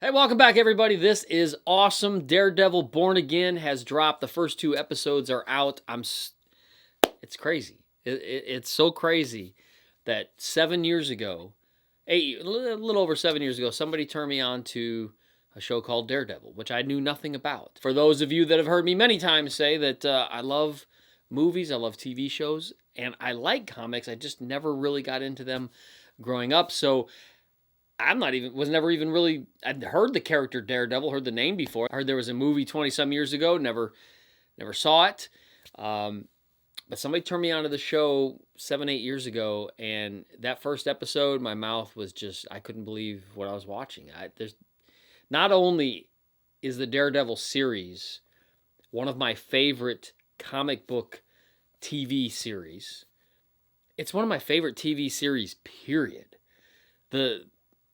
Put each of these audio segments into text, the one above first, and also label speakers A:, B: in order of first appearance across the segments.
A: Hey, welcome back, everybody. This is awesome. Daredevil Born Again has dropped. The first 2 episodes are out. It's crazy. It's so crazy that 7 years ago, a little over 7 years ago, somebody turned me on to a show called Daredevil, which I knew nothing about. For those of you that have heard me many times say that I love movies, I love TV shows, and I like comics. I just never really got into them growing up. So I'd heard the character Daredevil, heard the name before. I heard there was a movie 20-some years ago, never saw it. But somebody turned me onto the show 7, 8 years ago, and that first episode, my mouth was just, I couldn't believe what I was watching. Not only is the Daredevil series one of my favorite comic book TV series, it's one of my favorite TV series, period.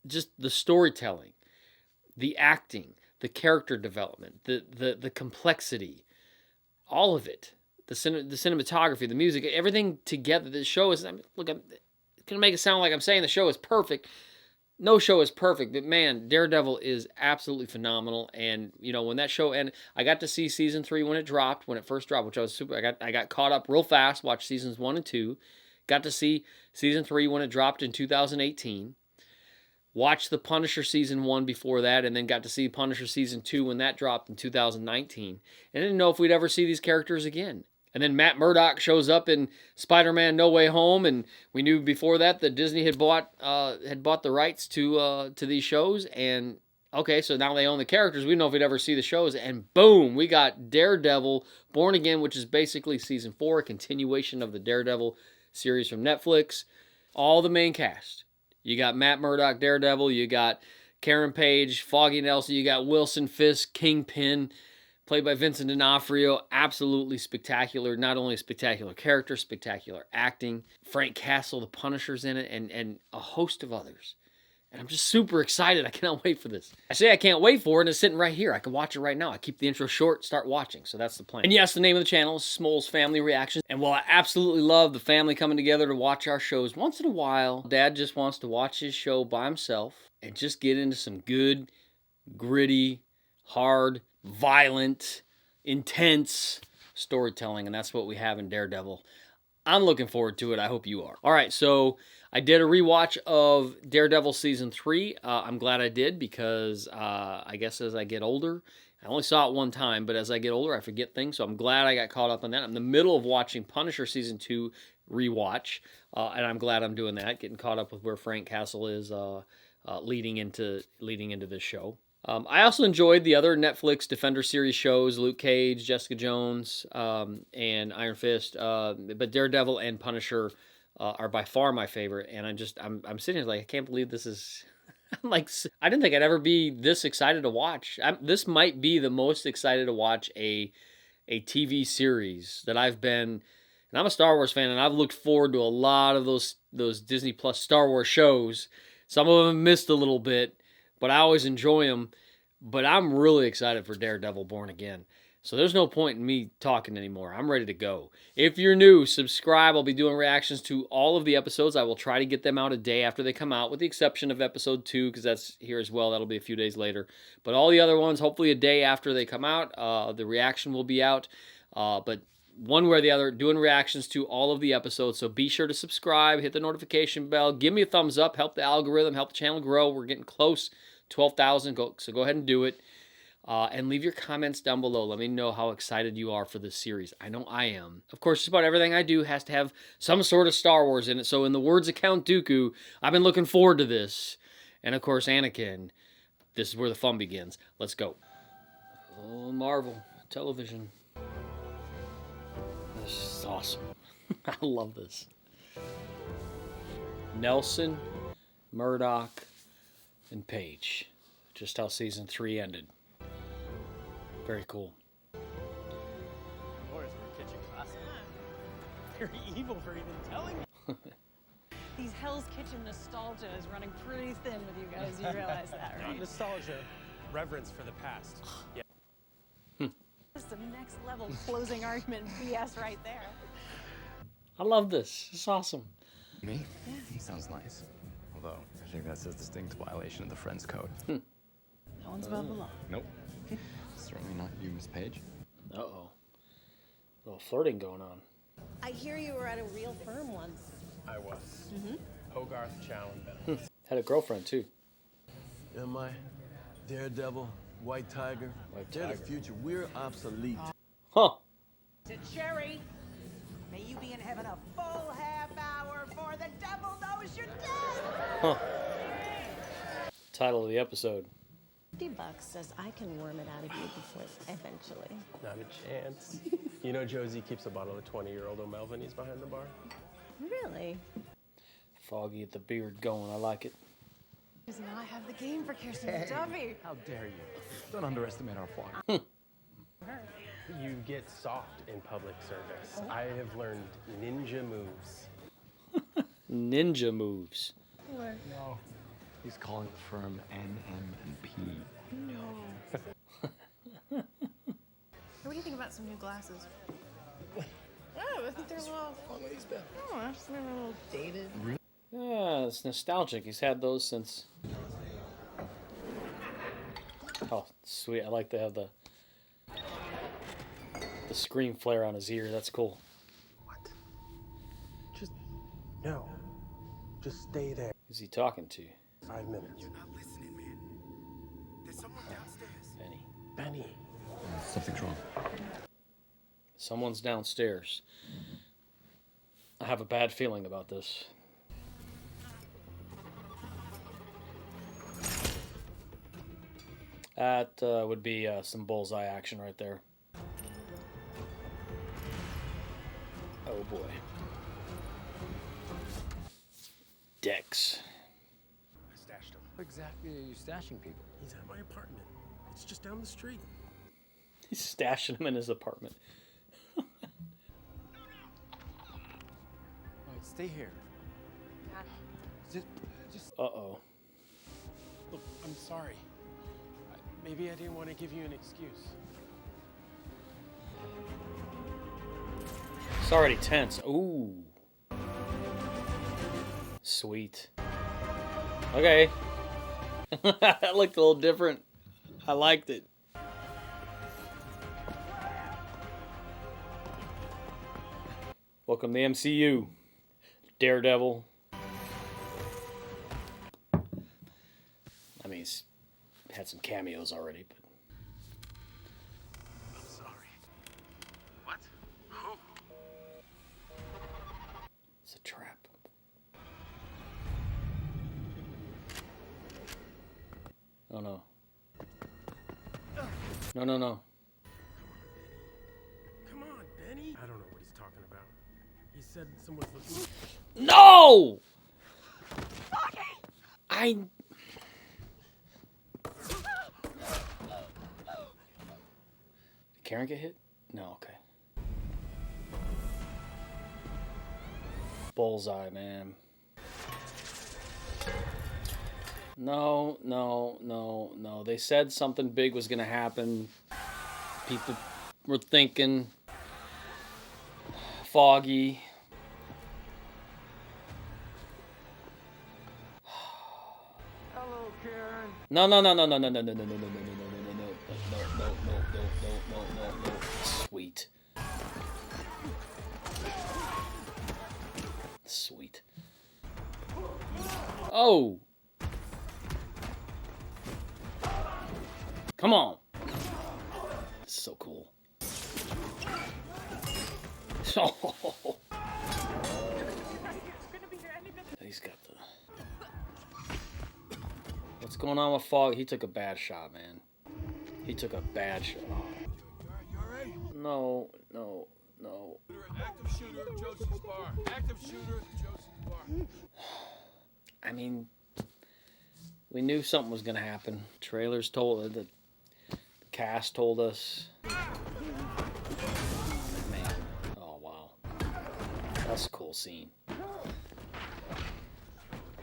A: Just the storytelling, the acting, the character development, the complexity, all of it, the cinematography, the music, everything together. The show is, I'm going to make it sound like I'm saying the show is perfect. No show is perfect, but man, Daredevil is absolutely phenomenal. And when that show ended, I got to see season 3 when it first dropped, which I was super. I got caught up real fast. Watched seasons 1 and 2. Got to see season 3 when it dropped in 2018. Watched The Punisher Season 1 before that, and then got to see Punisher Season 2 when that dropped in 2019. And I didn't know if we'd ever see these characters again. And then Matt Murdock shows up in Spider-Man No Way Home, and we knew before that Disney had bought the rights to these shows. And okay, so now they own the characters. We didn't know if we'd ever see the shows. And boom, we got Daredevil Born Again, which is basically Season 4, a continuation of the Daredevil series from Netflix. All the main cast. You got Matt Murdock, Daredevil. You got Karen Page, Foggy Nelson. You got Wilson Fisk, Kingpin, played by Vincent D'Onofrio. Absolutely spectacular. Not only a spectacular character, spectacular acting. Frank Castle, the Punisher's in it, and a host of others. And I'm just super excited. I cannot wait for this. I say I can't wait for it, and it's sitting right here. I can watch it right now. I keep the intro short, start watching. So that's the plan. And yes, the name of the channel is Smol's Family Reactions. And while I absolutely love the family coming together to watch our shows, once in a while, Dad just wants to watch his show by himself and just get into some good, gritty, hard, violent, intense storytelling. And that's what we have in Daredevil. I'm looking forward to it. I hope you are. All right, so I did a rewatch of Daredevil Season 3. I'm glad I did because I guess as I get older, I only saw it one time, but as I get older, I forget things. So I'm glad I got caught up on that. I'm in the middle of watching Punisher Season 2 rewatch, and I'm glad I'm doing that, getting caught up with where Frank Castle is leading into this show. I also enjoyed the other Netflix Defender series shows, Luke Cage, Jessica Jones, and Iron Fist. But Daredevil and Punisher are by far my favorite. And I'm sitting here like, I can't believe this is. I'm like, I didn't think I'd ever be this excited to watch. This might be the most excited to watch a TV series that I've been. And I'm a Star Wars fan, and I've looked forward to a lot of those Disney Plus Star Wars shows. Some of them missed a little bit, but I always enjoy them. But I'm really excited for Daredevil Born Again. So there's no point in me talking anymore. I'm ready to go. If you're new, subscribe. I'll be doing reactions to all of the episodes. I will try to get them out a day after they come out, with the exception of episode 2, because that's here as well. That'll be a few days later. But all the other ones, hopefully a day after they come out. The reaction will be out. But one way or the other, doing reactions to all of the episodes. So be sure to subscribe, hit the notification bell, give me a thumbs up, help the algorithm, help the channel grow. We're getting close. 12,000, so go ahead and do it. And leave your comments down below. Let me know how excited you are for this series. I know I am. Of course, just about everything I do has to have some sort of Star Wars in it. So in the words of Count Dooku, I've been looking forward to this. And of course, Anakin, this is where the fun begins. Let's go. Oh, Marvel television. This is awesome. I love this. Nelson, Murdock, and Page. Just how season 3 ended. Very cool.
B: Boys were kitchen class. Very evil for even telling me.
C: These Hell's Kitchen nostalgia is running pretty thin with you guys. You realize that, right?
B: Not nostalgia, reverence for the past. Yeah.
C: That's some next level closing argument BS right there.
A: I love this. It's awesome.
D: Me? Yeah. Sounds nice. Although, I think that's a distinct violation of the Friends Code.
C: No Phone's above the law.
D: Nope. Certainly not you, Miss Page.
A: Uh-oh. A little flirting going on.
E: I hear you were at a real firm once.
B: I was. Hogarth, Chow, and Bennett.
A: Had a girlfriend, too.
F: Am I? Daredevil, White Tiger.
A: White
F: They're
A: Tiger.
F: the future. We're obsolete.
A: Huh.
G: To Cherry, may you be in heaven a full half hour, for the devil knows you're dead.
A: Huh. Title of the episode.
E: $50 says I can worm it out of you before eventually.
B: Not a chance. You know Josie keeps a bottle of 20-year-old O'Melveny's behind the bar?
E: Really?
A: Foggy at the beard going. I like it.
C: Does not have the game for Kirsten Duffy.
D: How dare you? Don't underestimate our flock.
B: You get soft in public service. I have learned ninja moves.
A: Ninja moves.
D: No. He's calling the firm NM&P.
C: What do you think about some new glasses? Oh, I think they're a little. Oh, I just think they're a little dated.
A: Yeah, it's nostalgic. He's had those since. Oh, sweet. I like to have the screen flare on his ear. That's cool.
B: What? Just, no. Just stay there.
A: Who's he talking to?
B: 5 minutes.
H: You're not listening, man. There's someone downstairs.
A: Benny.
B: Benny.
D: Something's wrong.
A: Someone's downstairs. I have a bad feeling about this. That would be some bullseye action right there. Oh boy. Dex.
B: I stashed him.
D: What exactly are you stashing people?
B: He's at my apartment. It's just down the street.
A: He's stashing him in his apartment.
D: All right, stay here. Just
A: Uh-oh.
B: Look, I'm sorry. Maybe I didn't want to give you an excuse.
A: It's already tense. Ooh. Sweet. Okay. That looked a little different. I liked it. Welcome to the MCU. Daredevil. I mean, he's had some cameos already, but...
H: I'm sorry. What? Who?
A: It's a trap. Oh no. No, no, no.
B: Come on, Benny. I don't know what he's talking about. He said someone's looking.
A: No! I... Did Karen get hit? No, okay. Bullseye, man. No, no, no, no. They said something big was gonna happen. People were thinking. Foggy.
F: Hello, Karen.
A: No, no, no, no, no, no, no, no, no, no, no, no, no, no, no, no. Sweet. Sweet. Oh. Come on. This is so cool. Oh. He's got the... What's going on with Fog? He took a bad shot, man. He took a bad shot. Oh.
F: You all right?
A: No, no, no.
F: Active shooter of Josie's bar. Active shooter of Josie's bar.
A: I mean, we knew something was going to happen. Trailers told us, the cast told us. Man, oh wow. That's a cool scene.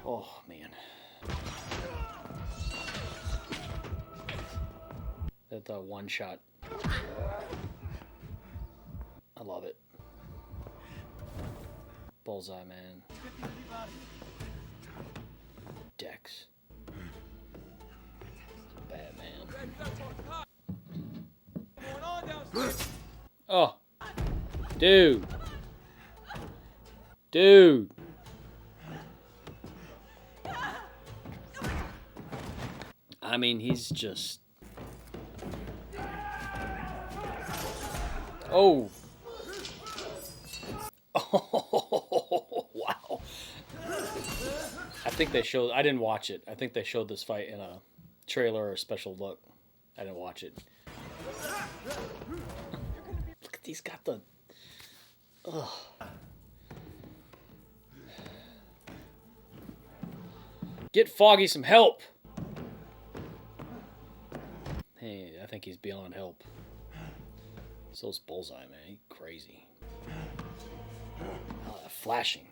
A: Oh, man. That one shot. I love it. Bullseye, man. Dex. Bad man. Oh. Dude. Dude. I mean, he's just... Oh. Oh, wow. I think they showed... I didn't watch it. I think they showed this fight in a trailer or a special look. I didn't watch it. Look at these, got the... Ugh. Get Foggy some help. Hey, I think he's beyond help. So's Bullseye, man. He's crazy. Flashing.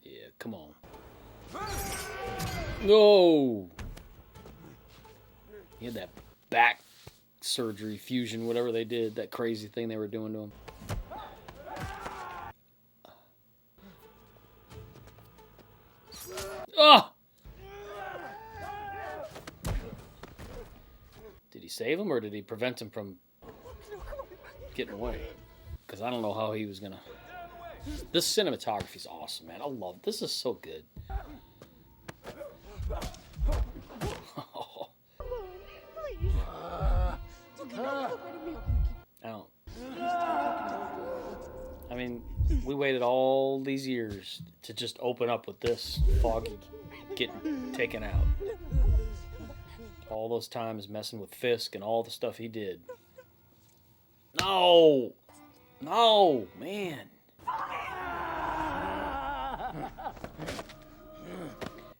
A: Yeah, come on. No. He had that back surgery, fusion, whatever they did, that crazy thing they were doing to him. Oh! Did he save him or did he prevent him from getting away? Because I don't know how he was gonna... This cinematography is awesome, man. I love it. This is so good. I mean, we waited all these years to just open up with this Foggy getting taken out. All those times messing with Fisk and all the stuff he did. No! No, man.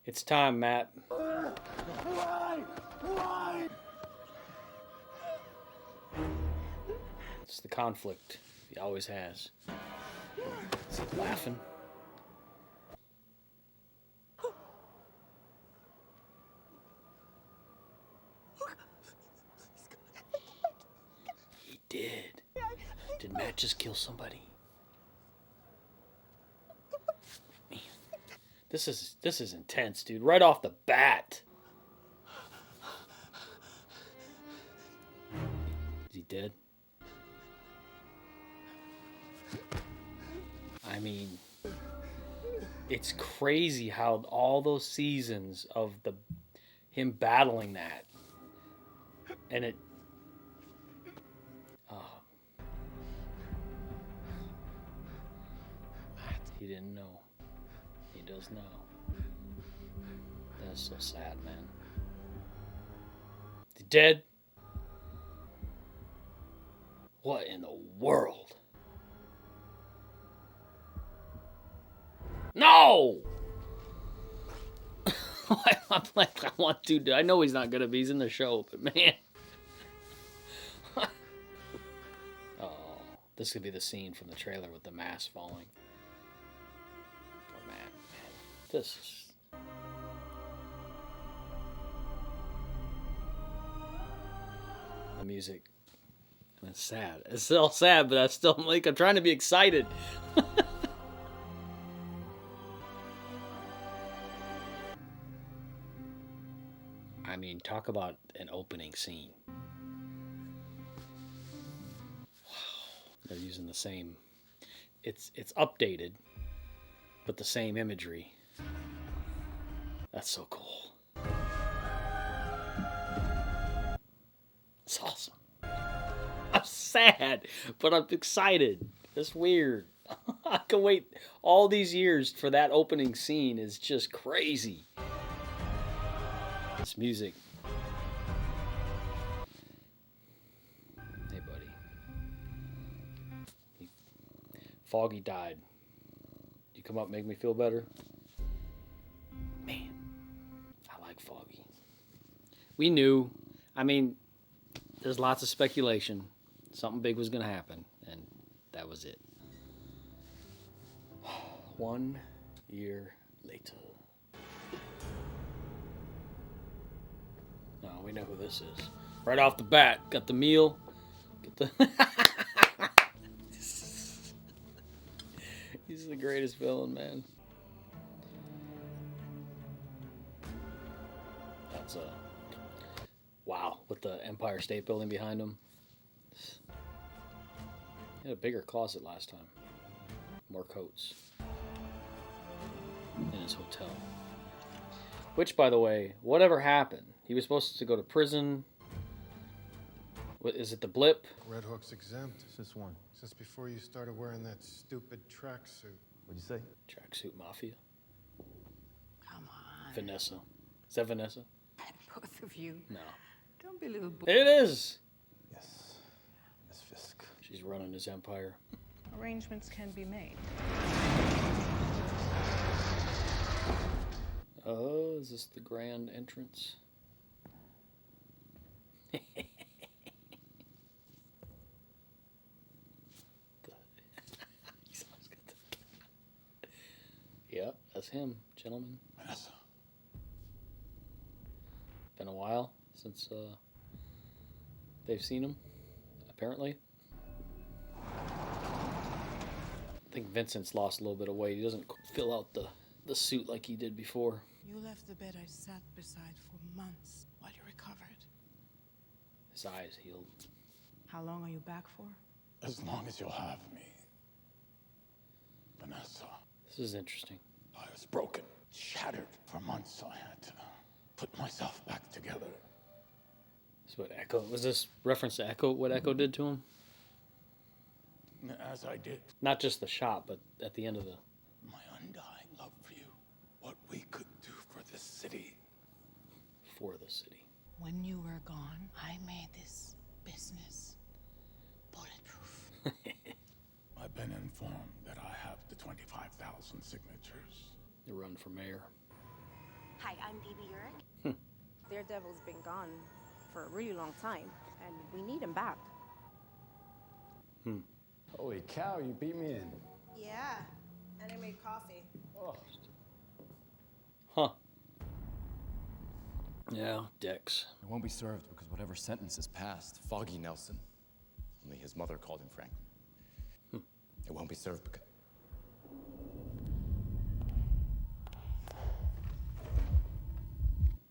A: It's time, Matt. It's the conflict. He always has. Is he laughing? He did. Did Matt just kill somebody? Man, this is intense, dude. Right off the bat. Is he dead? I mean, it's crazy how all those seasons of him battling that, and it. He didn't know. He does now. That's so sad, man. He dead? What in the world? No! I'm like, I want to. I know he's not gonna be. He's in the show, but man. Oh, this could be the scene from the trailer with the mask falling. Poor man. This is. The music. And it's sad. It's still sad, but I'm trying to be excited. I mean, talk about an opening scene. Wow. They're using the same... It's updated, but the same imagery. That's so cool. It's awesome. I'm sad, but I'm excited. It's weird. I can wait all these years for that opening scene. Is just crazy. This music. Hey, buddy. Foggy died. You come up, make me feel better? Man, I like Foggy. We knew. I mean, there's lots of speculation. Something big was going to happen, and that was it. 1 year later. No, we know who this is. Right off the bat, got the meal. Get the. He's the greatest villain, man. That's Wow, with the Empire State Building behind him. He had a bigger closet last time. More coats. In his hotel. Which, by the way, whatever happened? He was supposed to go to prison. What, is it the blip?
I: Red Hook's exempt.
D: This one.
I: Since before you started wearing that stupid tracksuit.
D: What'd you say?
A: Tracksuit Mafia.
C: Come on.
A: Vanessa. Is that Vanessa?
C: Both of you.
A: No.
C: Don't be little
A: It is!
D: Yes. Miss Fisk.
A: She's running his empire.
C: Arrangements can be made.
A: Oh, is this the grand entrance? Yeah, that's him, gentlemen.
D: Vanessa.
A: Been a while since they've seen him, apparently. I think Vincent's lost a little bit of weight. He doesn't fill out the suit like he did before.
C: You left the bed I sat beside for months while you recovered.
A: His eyes healed.
C: How long are you back for?
J: As long as you'll have me. Vanessa.
A: This is interesting.
J: I was broken, shattered for months. I had to put myself back together.
A: This is what Echo, was this reference to Echo, what Echo did to him?
J: As I did,
A: Not just the shot, but at the end of the...
J: my undying love for you. What we could do for this city.
A: For the city.
C: When you were gone, I made this business bulletproof.
J: I've been informed that I have the 25,000 signatures.
A: The run for mayor.
E: Hi, I'm Bibi Uric. Daredevil's been gone for a really long time, and we need him back.
D: Holy cow, you beat me in.
C: Yeah, and I made coffee.
A: Huh. Yeah, Dex.
D: It won't be served because whatever sentence is passed, Foggy Nelson. Only his mother called him Franklin. It won't be served because...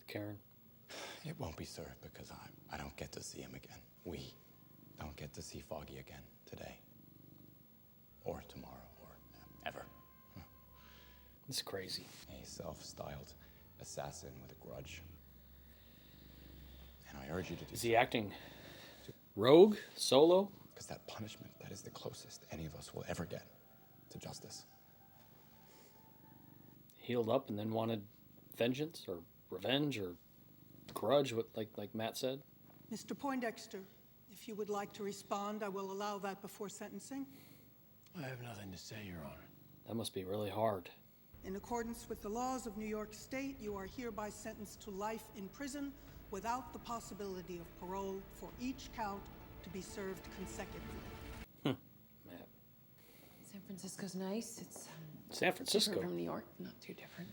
A: Karen.
D: It won't be served because I don't get to see him again. We don't get to see Foggy again today. Or tomorrow, or ever.
A: It's crazy.
D: A self-styled assassin with a grudge. And I urge you to do
A: Is he acting rogue? Solo?
D: because that punishment, that is the closest any of us will ever get to justice.
A: Healed up and then wanted vengeance or revenge or grudge, what like Matt said?
K: Mr. Poindexter, if you would like to respond, I will allow that before sentencing.
F: I have nothing to say, Your Honor.
A: That must be really hard.
K: In accordance with the laws of New York State, you are hereby sentenced to life in prison without the possibility of parole for each count to be served consecutively.
A: Matt.
L: San Francisco's nice. It's
A: San Francisco.
L: different from New York. Not too different.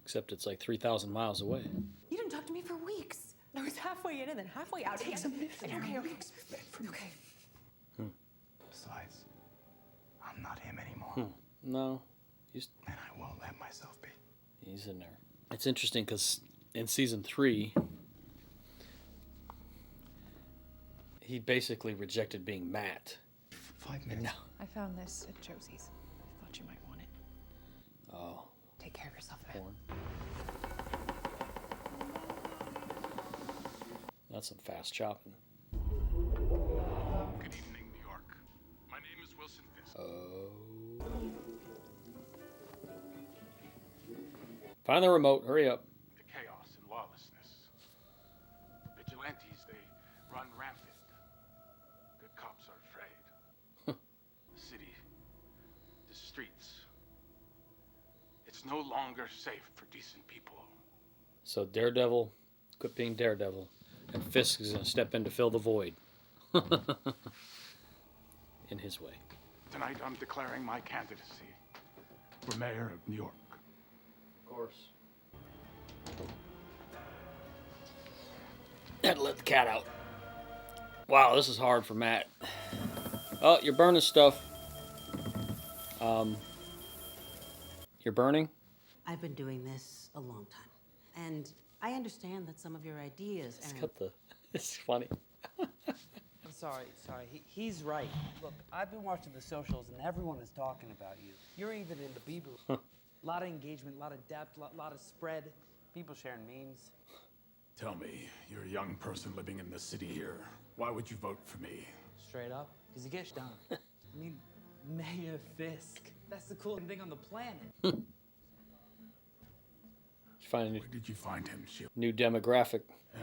A: Except it's like 3,000 miles away.
L: You didn't talk to me for weeks. I was halfway in and then halfway out. Take some minutes. Okay. Okay.
D: Besides, I'm not him anymore.
A: No.
D: And I won't let myself be.
A: He's in there. It's interesting because in season 3, he basically rejected being Matt.
D: 5 minutes.
L: I found this at Josie's. I thought you might want it.
A: Oh,
L: Take care of yourself, man.
A: porn. That's some fast chopping.
F: Good evening, New York. My name is Wilson Fisk.
A: Find the remote. Hurry up.
F: The chaos and lawlessness. Vigilantes, they run rampant. Good cops are afraid. The city, the streets. It's no longer safe for decent people.
A: So Daredevil, quit being Daredevil, and Fisk is going to step in to fill the void. In his way.
F: Tonight, I'm declaring my candidacy for mayor of New York.
A: Of course. Had to let the cat out. Wow, this is hard for Matt. Oh, you're burning stuff. You're burning?
M: I've been doing this a long time, and I understand that some of your ideas
A: It's
M: and...
A: got the. It's funny.
N: I'm sorry. He's right. Look, I've been watching the socials and everyone is talking about you. You're even in the Bieber. A lot of engagement, a lot of depth, a lot of spread. People sharing memes.
J: Tell me, you're a young person living in the city here. Why would you vote for me?
N: Straight up, because he gets done. I mean, Mayor Fisk. That's the coolest thing on the planet.
A: Find a new,
J: Where did you find him, Sheila?
A: new demographic.
J: Yeah.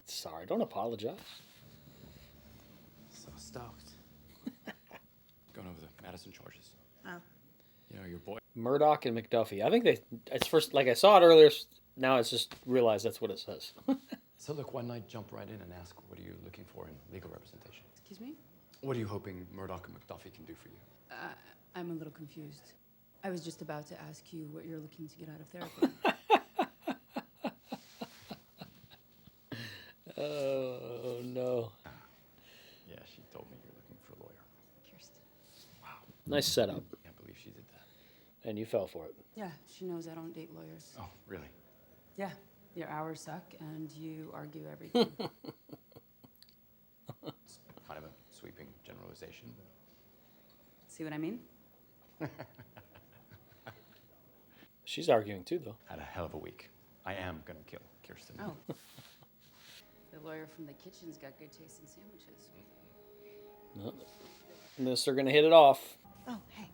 A: Sorry, don't apologize.
N: So stoked.
D: Going over the Madison charges.
C: Oh.
D: You know, your boy.
A: Murdoch and McDuffie. I think it's first, like I saw it earlier, now it's just realized that's what it says.
D: So look, one night jump right in and ask, what are you looking for in legal representation?
M: Excuse me?
D: What are you hoping Murdoch and McDuffie can do for you?
O: I'm a little confused. I was just about to ask you what you're looking to get out of therapy.
A: Oh, no.
D: Yeah, she told me you're looking for a lawyer.
O: Kirsten.
A: Nice setup.
D: Can't believe she did that.
A: And you fell for it.
O: Yeah, she knows I don't date lawyers.
D: Oh, really?
O: Yeah, your hours suck and you argue everything.
D: It's kind of a sweeping generalization.
O: See what I mean?
A: She's arguing too, though.
D: Had a hell of a week. I am gonna kill Kirsten.
O: Oh. The lawyer from the kitchen's got good taste in sandwiches.
A: No. Unless they're going to hit it off.
C: Oh, hey.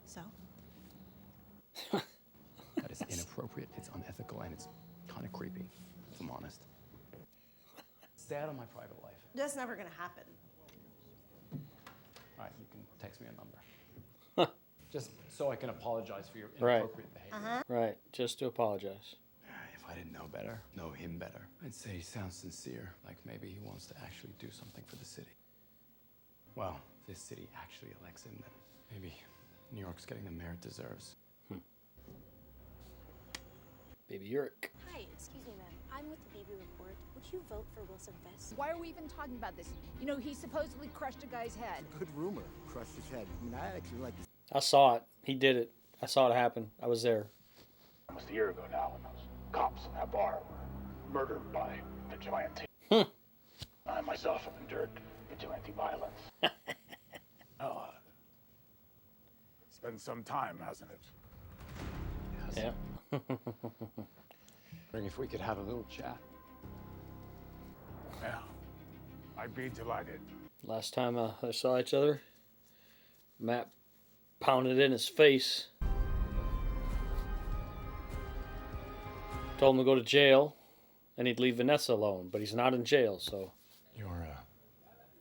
C: So?
D: That is inappropriate, it's unethical, and it's kind of creepy, if I'm honest. Stay out of my private life.
C: That's never gonna happen.
D: All right, you can text me a number. Just so I can apologize for your inappropriate behavior.
A: Right, just to apologize.
D: If I didn't know better, know him better, I'd say he sounds sincere, like maybe he wants to actually do something for the city. Well, if this city actually elects him, then maybe New York's getting the mayor it deserves.
A: Baby Uric.
E: Hi, excuse me, ma'am. I'm with the BB Report. Would you vote for Wilson Fisk?
G: Why are we even talking about this? You know, he supposedly crushed a guy's head.
P: Good rumor. Crushed his head. I mean, I actually like this.
A: I saw it. He did it. I saw it happen. I was there.
F: Almost a year ago now when those cops in that bar were murdered by vigilante. I myself have endured vigilante violence.
J: It's been some time, hasn't it?
A: Yeah.
D: Wondering if we could have a little chat.
J: Yeah. I'd be delighted.
A: Last time I saw each other, Matt pounded in his face. Told him to go to jail, and he'd leave Vanessa alone, but he's not in jail, so...
D: Your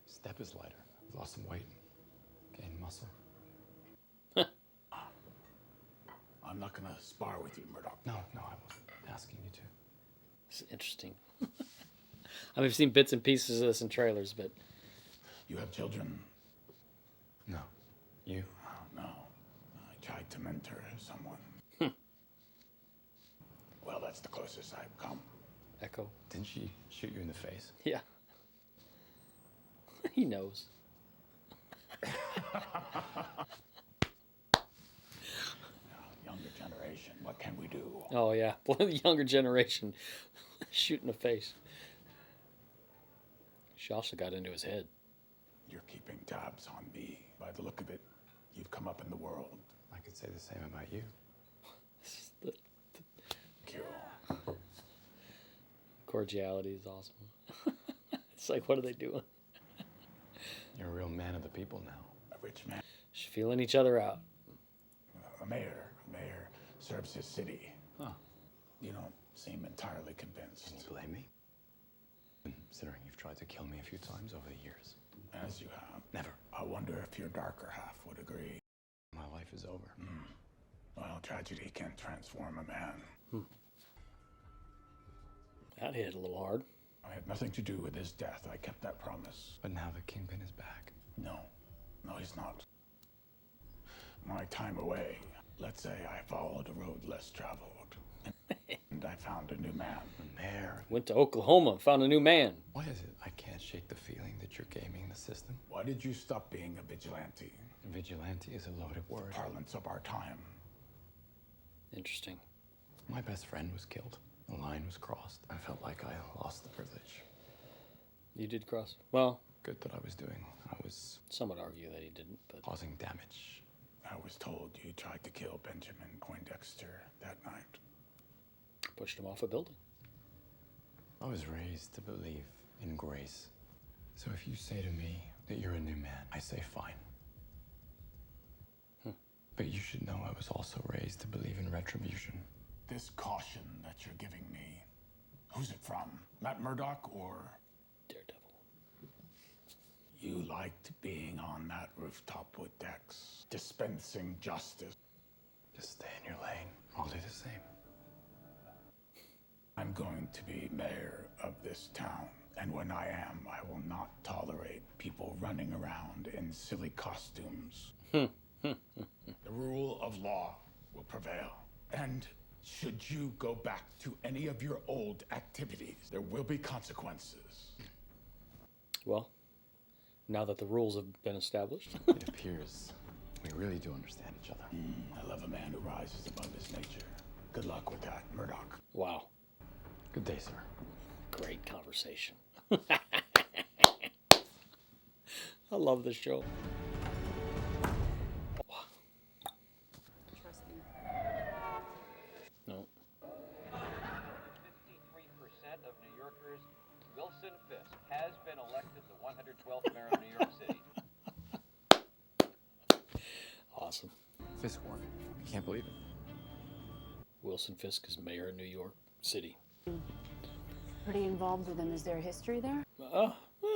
D: step is lighter. You've lost some weight. Gained muscle.
J: I'm not gonna spar with you, Murdoch.
D: No, I wasn't asking you to.
A: It's interesting. I mean, I've seen bits and pieces of this in trailers, but...
J: You have children?
D: No. You?
J: Oh, no. I tried to mentor someone. Well, that's the closest I've come.
A: Echo.
D: Didn't she shoot you in the face?
A: Yeah. He knows.
J: Younger generation, what can we do?
A: Oh, yeah. The younger generation shoot in the face. She also got into his head.
J: You're keeping tabs on me. By the look of it, you've come up in the world.
D: I could say the same about you.
A: Cordiality is awesome. It's like, what are they doing?
D: You're a real man of the people now.
J: A rich man.
A: Just feeling each other out.
J: A mayor serves his city.
D: Huh.
J: You don't seem entirely convinced.
D: Can you blame me? Considering you've tried to kill me a few times over the years.
J: As you have.
D: Never.
J: I wonder if your darker half would agree.
D: My life is over.
J: Well, tragedy can transform a man.
A: That hit a little hard.
J: I had nothing to do with his death. I kept that promise.
D: But now the Kingpin is back.
J: No, he's not. My time away, let's say I followed a road less traveled. And I found a new man.
D: The mayor.
A: Went to Oklahoma, found a new man.
D: Why is it I can't shake the feeling that you're gaming the system?
J: Why did you stop being a vigilante?
D: Vigilante is a loaded word.
J: Parlance of our time.
A: Interesting.
D: My best friend was killed. The line was crossed. I felt like I lost the privilege.
A: You did cross? Well,
D: good that I was doing. I was...
A: Some would argue that he didn't, but...
D: Causing damage.
J: I was told you tried to kill Benjamin Poindexter that night.
A: Pushed him off a building.
D: I was raised to believe in grace. So if you say to me that you're a new man, I say fine. But you should know I was also raised to believe in retribution.
J: This caution that you're giving me, who's it from? Matt Murdock or...
A: Daredevil.
J: You liked being on that rooftop with Dex, dispensing justice.
D: Just stay in your lane. I'll do the same.
J: I'm going to be mayor of this town, and when I am, I will not tolerate people running around in silly costumes. The rule of law will prevail. And should you go back to any of your old activities, there will be consequences.
A: Well, now that the rules have been established.
D: It appears we really do understand each other.
J: I love a man who rises above his nature. Good luck with that, Murdock.
A: Wow.
D: Good day, sir.
A: Great conversation. I love this show.
O: Trust me.
A: No.
Q: 53% of New Yorkers, Wilson Fisk has been elected the 112th mayor of New York City.
A: Awesome.
D: Fisk won. I can't believe it.
A: Wilson Fisk is mayor of New York City.
O: Pretty involved with him. Is there a history there?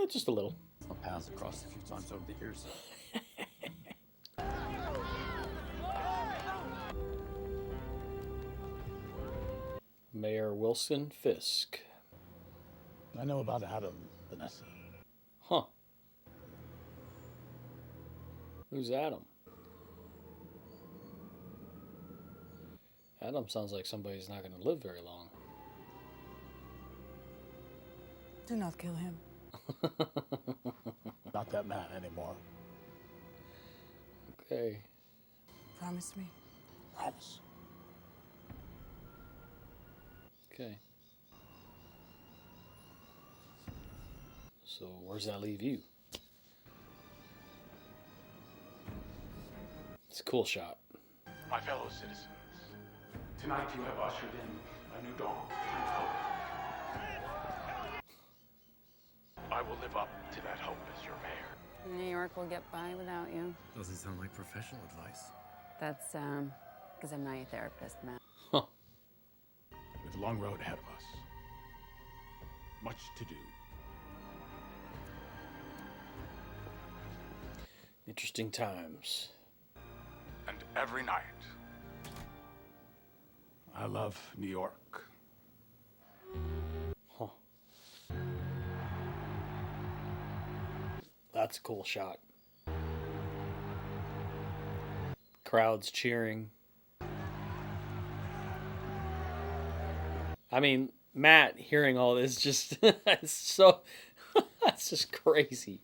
A: Just a little.
D: Our paths crossed a few times over the years.
A: Mayor Wilson Fisk.
J: I know about Adam, Vanessa.
A: Huh. Who's Adam? Adam sounds like somebody's not going to live very long.
C: Do not kill him.
J: Not that man anymore.
A: Okay.
C: Promise me.
J: Promise.
A: Okay. So where's that leave you? It's a cool shot.
F: My fellow citizens, tonight you have ushered in a new dawn and hope. I will live up to that hope as your mayor.
O: New York will get by without you.
D: Doesn't sound like professional advice.
O: That's, because I'm not your therapist, Matt.
J: We have a long road ahead of us. Much to do.
A: Interesting times.
F: And every night,
J: I love New York.
A: Huh. That's a cool shot. Crowds cheering. I mean, Matt hearing all this just it's so that's just crazy.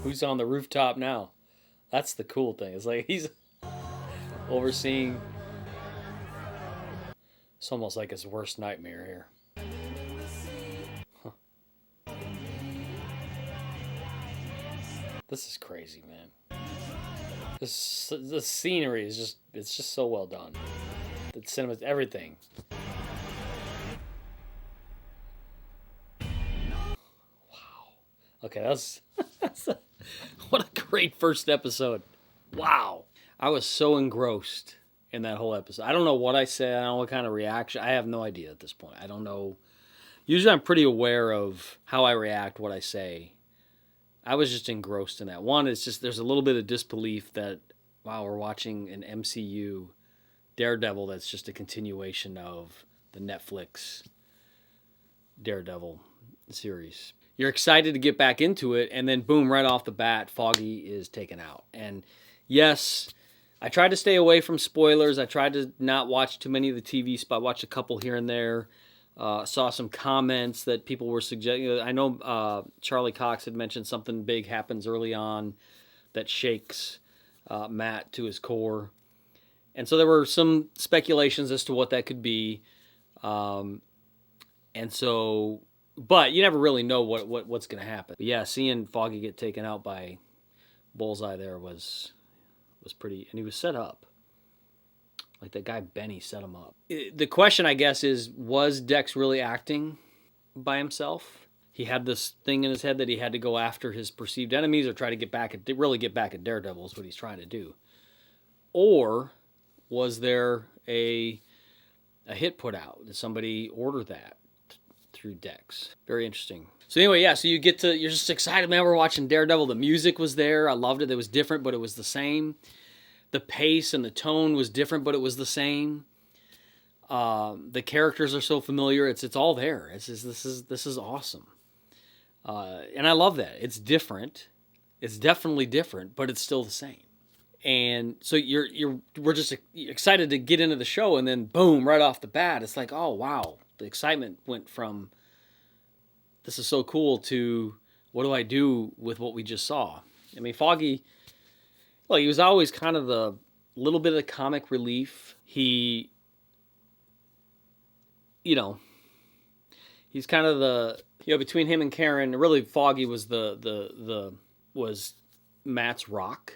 A: Who's on the rooftop now? That's the cool thing. It's like he's overseeing. It's almost like his worst nightmare here. Huh. This is crazy, man. The scenery is just so well done. The cinema, everything. Wow. Okay, what a great first episode. Wow. I was so engrossed in that whole episode. I don't know what I said. I don't know what kind of reaction. I have no idea at this point. I don't know. Usually I'm pretty aware of how I react, what I say. I was just engrossed in that. One, it's just there's a little bit of disbelief that, wow, we're watching an MCU Daredevil that's just a continuation of the Netflix Daredevil series. You're excited to get back into it, and then boom, right off the bat, Foggy is taken out. And yes, I tried to stay away from spoilers. I tried to not watch too many of the TV spots. Watched a couple here and there. Saw some comments that people were suggesting. I know Charlie Cox had mentioned something big happens early on. that shakes Matt to his core. And so there were some speculations as to what that could be. And so, but you never really know what's going to happen. But yeah, seeing Foggy get taken out by Bullseye there was pretty, and he was set up. Like that guy Benny set him up. The question, I guess, is, was Dex really acting by himself? He had this thing in his head that he had to go after his perceived enemies or try to really get back at Daredevil is what he's trying to do. Or was there a hit put out? Did somebody order that through Dex? Very interesting. So anyway, yeah, so you're just excited, man. We're watching Daredevil. The music was there. I loved it. It was different, but it was the same. The pace and the tone was different, but it was the same. The characters are so familiar. It's all there. This is awesome. And I love that. It's different. It's definitely different, but it's still the same. And so we're just excited to get into the show, and then boom, right off the bat, it's like, oh wow, the excitement went from this is so cool to what do I do with what we just saw? I mean, Foggy, well, he was always kind of the little bit of the comic relief. He, he's kind of the, between him and Karen, really Foggy was was Matt's rock,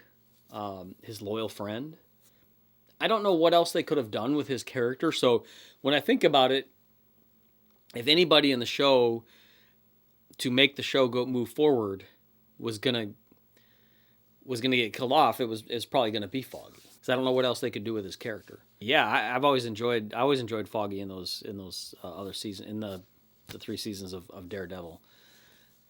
A: his loyal friend. I don't know what else they could have done with his character. So when I think about it, if anybody in the show to make the show move forward was gonna get killed off, it's probably gonna be Foggy. Because I don't know what else they could do with his character. Yeah, I always enjoyed Foggy in those other seasons, in the 3 seasons of Daredevil,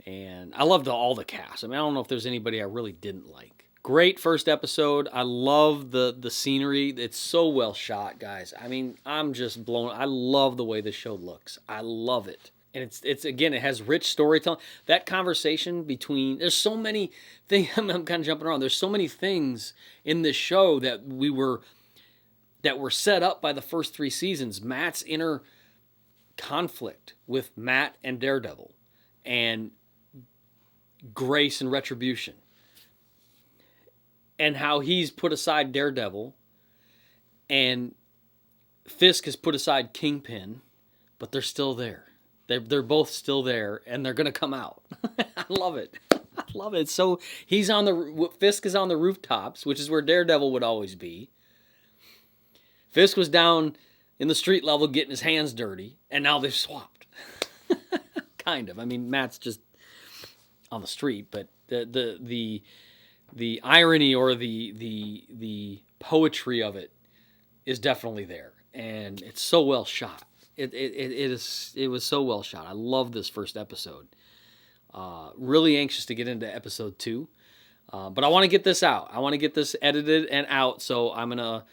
A: and I loved all the cast. I mean, I don't know if there's anybody I really didn't like. Great first episode. I love the scenery. It's so well shot, guys. I mean, I'm just blown. I love the way this show looks. I love it. And it's again, it has rich storytelling. That conversation between, there's so many things, I'm kind of jumping around. There's so many things in this show that were set up by the first 3 seasons. Matt's inner conflict with Matt and Daredevil, and Grace and Retribution, and how he's put aside Daredevil, and Fisk has put aside Kingpin, but they're still there. They're both still there, and they're gonna come out. I love it. I love it. So Fisk is on the rooftops, which is where Daredevil would always be. Fisk was down in the street level getting his hands dirty, and now they've swapped. Kind of. I mean, Matt's just on the street, but the irony or the poetry of it is definitely there, and it's so well shot. It was so well shot. I love this first episode. Really anxious to get into episode 2, but I want to get this out. I want to get this edited and out. So I'm gonna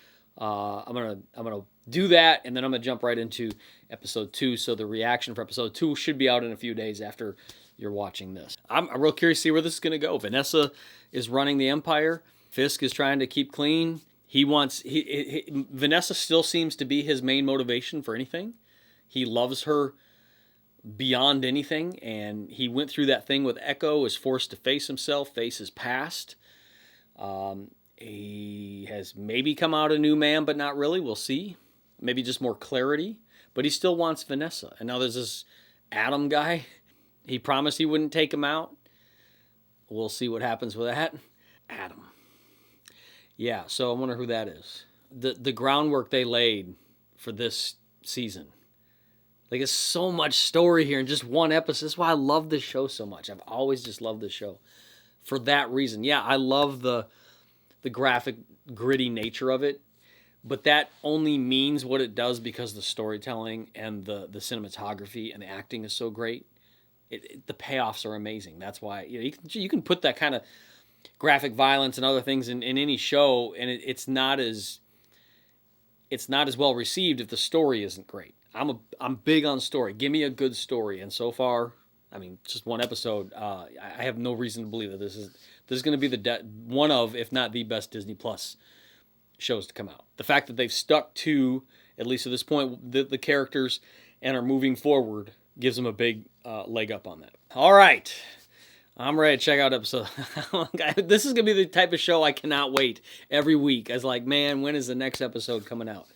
A: do that, and then I'm gonna jump right into episode 2. So the reaction for episode 2 should be out in a few days after you're watching this. I'm real curious to see where this is gonna go. Vanessa is running the Empire. Fisk is trying to keep clean. Vanessa still seems to be his main motivation for anything. He loves her beyond anything, and he went through that thing with Echo, was forced to face himself, face his past. He has maybe come out a new man, but not really. We'll see. Maybe just more clarity. But he still wants Vanessa. And now there's this Adam guy. He promised he wouldn't take him out. We'll see what happens with that. Adam. Yeah, so I wonder who that is. The groundwork they laid for this season. Like, there's so much story here in just one episode. That's why I love this show so much. I've always just loved this show for that reason. Yeah, I love the graphic, gritty nature of it, but that only means what it does because the storytelling and the cinematography and the acting is so great. The payoffs are amazing. That's why you can put that kind of graphic violence and other things in any show, and it's not as well received if the story isn't great. I'm big on story. Give me a good story, and so far, I mean, just one episode. I have no reason to believe that this is going to be one of, if not the best Disney Plus shows to come out. The fact that they've stuck to, at least at this point, the characters and are moving forward gives them a big leg up on that. All right, I'm ready to check out episode. This is going to be the type of show I cannot wait every week. I was like, man, when is the next episode coming out?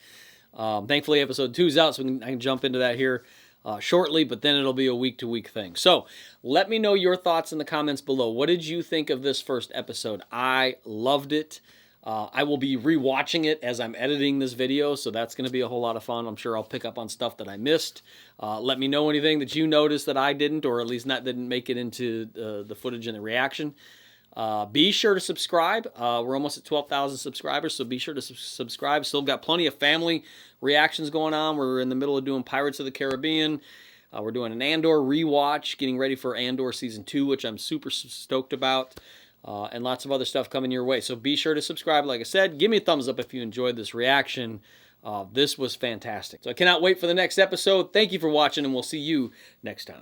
A: Thankfully, episode 2 is out, so I can jump into that here shortly, but then it'll be a week-to-week thing. So let me know your thoughts in the comments below. What did you think of this first episode? I loved it. I will be rewatching it as I'm editing this video, so that's going to be a whole lot of fun. I'm sure I'll pick up on stuff that I missed. Let me know anything that you noticed that I didn't, or at least didn't make it into the footage and the reaction. Be sure to subscribe. We're almost at 12,000 subscribers, so be sure to subscribe. Still got plenty of family reactions going on. We're in the middle of doing Pirates of the Caribbean. We're doing an Andor rewatch, getting ready for Andor Season 2, which I'm super stoked about. And lots of other stuff coming your way. So be sure to subscribe, like I said. Give me a thumbs up if you enjoyed this reaction. This was fantastic. So I cannot wait for the next episode. Thank you for watching, and we'll see you next time.